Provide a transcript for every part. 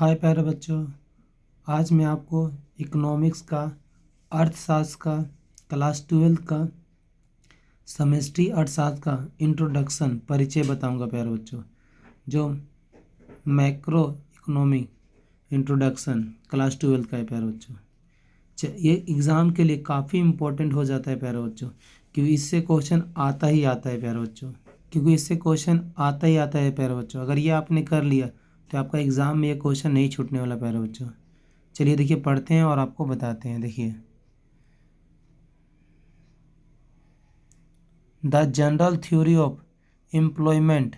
हाय प्यारे बच्चों। आज मैं आपको इकोनॉमिक्स का, अर्थशास्त्र का, क्लास 12 का, समष्टि अर्थशास्त्र का इंट्रोडक्शन परिचय बताऊंगा प्यारे बच्चों। जो मैक्रो इकोनॉमी इंट्रोडक्शन क्लास 12 का है प्यारे बच्चों। ये एग्ज़ाम के लिए काफ़ी इम्पोर्टेंट हो जाता है प्यारे बच्चों, क्योंकि इससे क्वेश्चन आता ही आता है प्यारे बच्चों। अगर ये आपने कर लिया तो आपका एग्ज़ाम में ये क्वेश्चन नहीं छूटने वाला प्यारे बच्चों। चलिए देखिए, पढ़ते हैं और आपको बताते हैं। देखिए, the general theory of employment,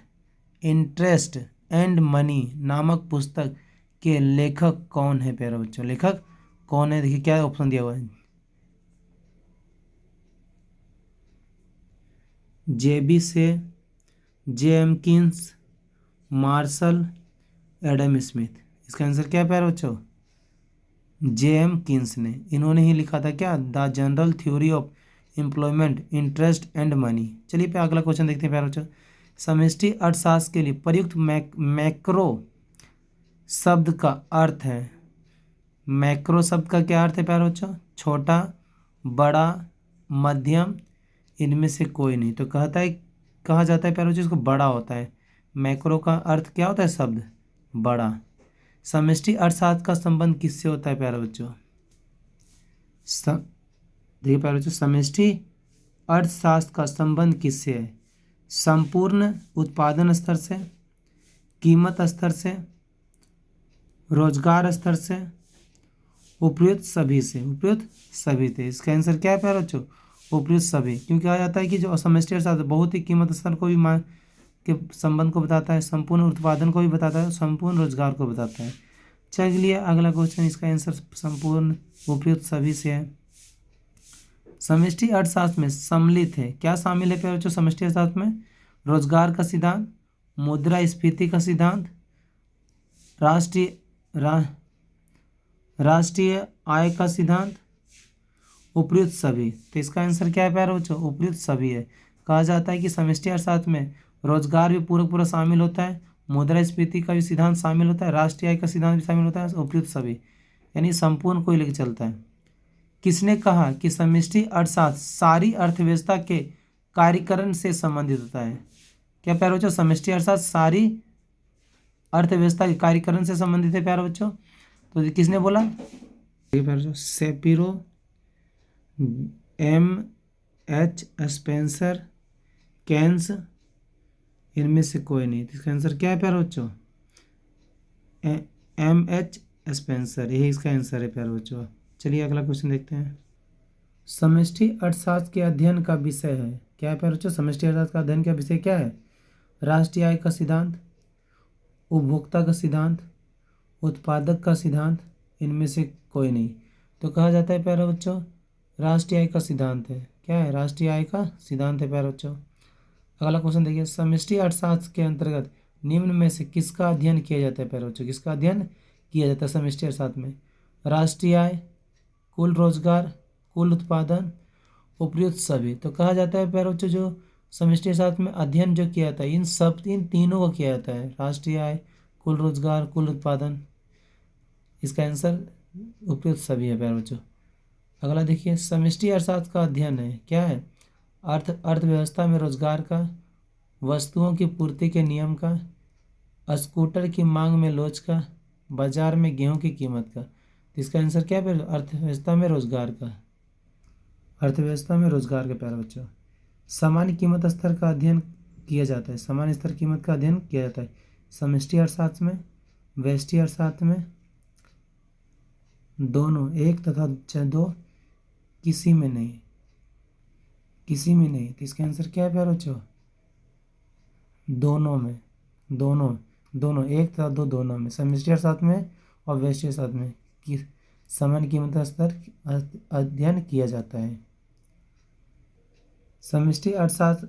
interest and money नामक पुस्तक के लेखक कौन है प्यारे बच्चों? लेखक कौन है? देखिए क्या ऑप्शन दिया हुआ है। जेबी से, जेम्किंस, मार्शल, एडम स्मिथ। इसका आंसर क्या है प्यारे बच्चों? जेम्किंस ने। इन्होंने ही लिखा था क्या? The general theory of employment, interest and money. चलिए पे अगला क्वेश्चन देखते हैं प्यारे बच्चों। समष्टि अर्थशास्त्र के लिए प्रयुक्त मैक्रो शब्द का अर्थ है। मैक्रो शब्द का क्या अर्थ है प्यारे बच्चों? छोटा, बड़ा, मध्यम, इनमें से कोई नहीं। तो कहा जाता है प्यारे बच्चों इसको बड़ा होता है। मैक्रो का अर्थ क्या होता है? शब्द बड़ा। समष्टि अर्थशास्त्र का संबंध किससे होता है प्यारे बच्चों? देखिए प्यारे बच्चों, समष्टि अर्थशास्त्र का संबंध किससे है? संपूर्ण उत्पादन स्तर से, कीमत स्तर से, रोजगार स्तर से, उपयुक्त सभी से। उपयुक्त सभी थे। इसका आंसर क्या है प्यारे बच्चों? उपयुक्त सभी। क्योंकि कहा जाता है कि जो समष्टि अर्थशास्त्र बहुत ही कीमत स्तर को भी मांग के संबंध को बताता है, संपूर्ण उत्पादन को भी बताता है, संपूर्ण रोजगार को बताता है। चलिए अगला क्वेश्चन, इसका आंसर संपूर्ण उपयुक्त सभी से है। समष्टि अर्थशास्त्र में सम्मिलित है, क्या शामिल है प्यारे बच्चों समष्टि अर्थशास्त्र में? रोजगार का सिद्धांत, मुद्रास्फीति का सिद्धांत, राष्ट्रीय राष्ट्रीय आय का सिद्धांत, उपयुक्त सभी। तो इसका आंसर क्या है प्यारे बच्चों? उपयुक्त सभी है। कहा जाता है कि समष्टि अर्थशास्त्र में रोजगार भी पूरा शामिल होता है, मुद्रास्फीति का भी सिद्धांत शामिल होता है, राष्ट्रीय आय का सिद्धांत भी शामिल होता है, उपयुक्त सभी यानी संपूर्ण को लेकर चलता है। किसने कहा कि समष्टि अर्थशास्त्र सारी अर्थव्यवस्था के कार्यकरण से संबंधित होता है? क्या प्यारे बच्चों समष्टि अर्थशास्त्र सारी अर्थव्यवस्था के कार्यकरण से संबंधित है प्यारे बच्चों? तो किसने बोला? प्यारे बच्चों, सेपिरो, M.H. स्पेंसर, केन्स, इनमें से कोई नहीं। तो इसका आंसर क्या है प्यारे बच्चों? M.H. स्पेंसर, यही इसका आंसर है प्यारे बच्चों। चलिए अगला क्वेश्चन देखते हैं। समष्टि अर्थशास्त्र के अध्ययन का विषय है, क्या है प्यारे बच्चों? समष्टि अर्थशास्त्र का अध्ययन का विषय क्या है? राष्ट्रीय आय का सिद्धांत, उपभोक्ता का सिद्धांत, उत्पादक का सिद्धांत, इनमें से कोई नहीं। तो कहा जाता है प्यारे बच्चों राष्ट्रीय आय का सिद्धांत है। क्या है? राष्ट्रीय आय का सिद्धांत है प्यारे बच्चों। अगला क्वेश्चन देखिए, समष्टि अर्थशास्त्र के अंतर्गत निम्न में से किसका अध्ययन किया जाता है प्यारे बच्चों? किसका अध्ययन किया जाता है समष्टि अर्थशास्त्र में? राष्ट्रीय आय, कुल रोजगार, कुल उत्पादन, उपयुक्त सभी। तो कहा जाता है प्यारे बच्चों जो समष्टि अर्थशास्त्र में अध्ययन जो किया जाता है इन तीनों को किया जाता है, राष्ट्रीय आय, कुल रोजगार, कुल उत्पादन। इसका आंसर उपयुक्त सभी है प्यारे बच्चों। अगला देखिए, समष्टि अर्थशास्त्र का अध्ययन है, क्या है? अर्थव्यवस्था में रोजगार का, वस्तुओं की पूर्ति के नियम का, स्कूटर की मांग में लोच का, बाजार में गेहूं की कीमत का। तो इसका आंसर क्या है? अर्थव्यवस्था में रोजगार का। अर्थव्यवस्था में रोजगार के प्यारे बच्चों। सामान्य कीमत स्तर का अध्ययन किया जाता है, सामान्य स्तर कीमत का अध्ययन किया जाता है समष्टि अर्थशास्त्र में, व्यष्टि अर्थशास्त्र में। दोनों, एक तथा दो, किसी में नहीं, किसी में नहीं। तो इसका आंसर क्या है प्यारे बच्चों? दोनों में, दोनों एक तथा दो, दोनों में, समष्टि अर्थशास्त्र में और व्यष्टि अर्थशास्त्र में कि सामान्य कीमत स्तर अध्ययन किया जाता है। समष्टि अर्थशास्त्र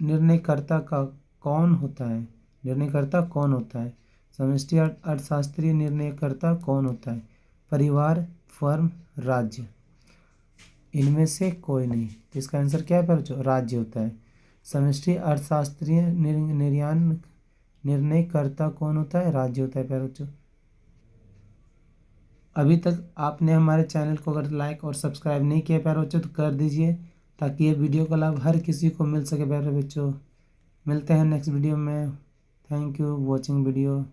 निर्णयकर्ता का कौन होता है? निर्णयकर्ता कौन होता है? समष्टि अर्थशास्त्रीय निर्णयकर्ता कौन होता है? परिवार, फर्म, राज्य, इनमें से कोई नहीं। तो इसका आंसर क्या है बच्चों? राज्य होता है। समष्टि अर्थशास्त्रीय निर्णयकर्ता कौन होता है? राज्य होता है प्यारे बच्चों। अभी तक आपने हमारे चैनल को अगर लाइक और सब्सक्राइब नहीं किया प्यारे बच्चों तो कर दीजिए, ताकि ये वीडियो का लाभ हर किसी को मिल सके प्यारे बच्चों। मिलते हैं नेक्स्ट वीडियो में। Thank you watching video.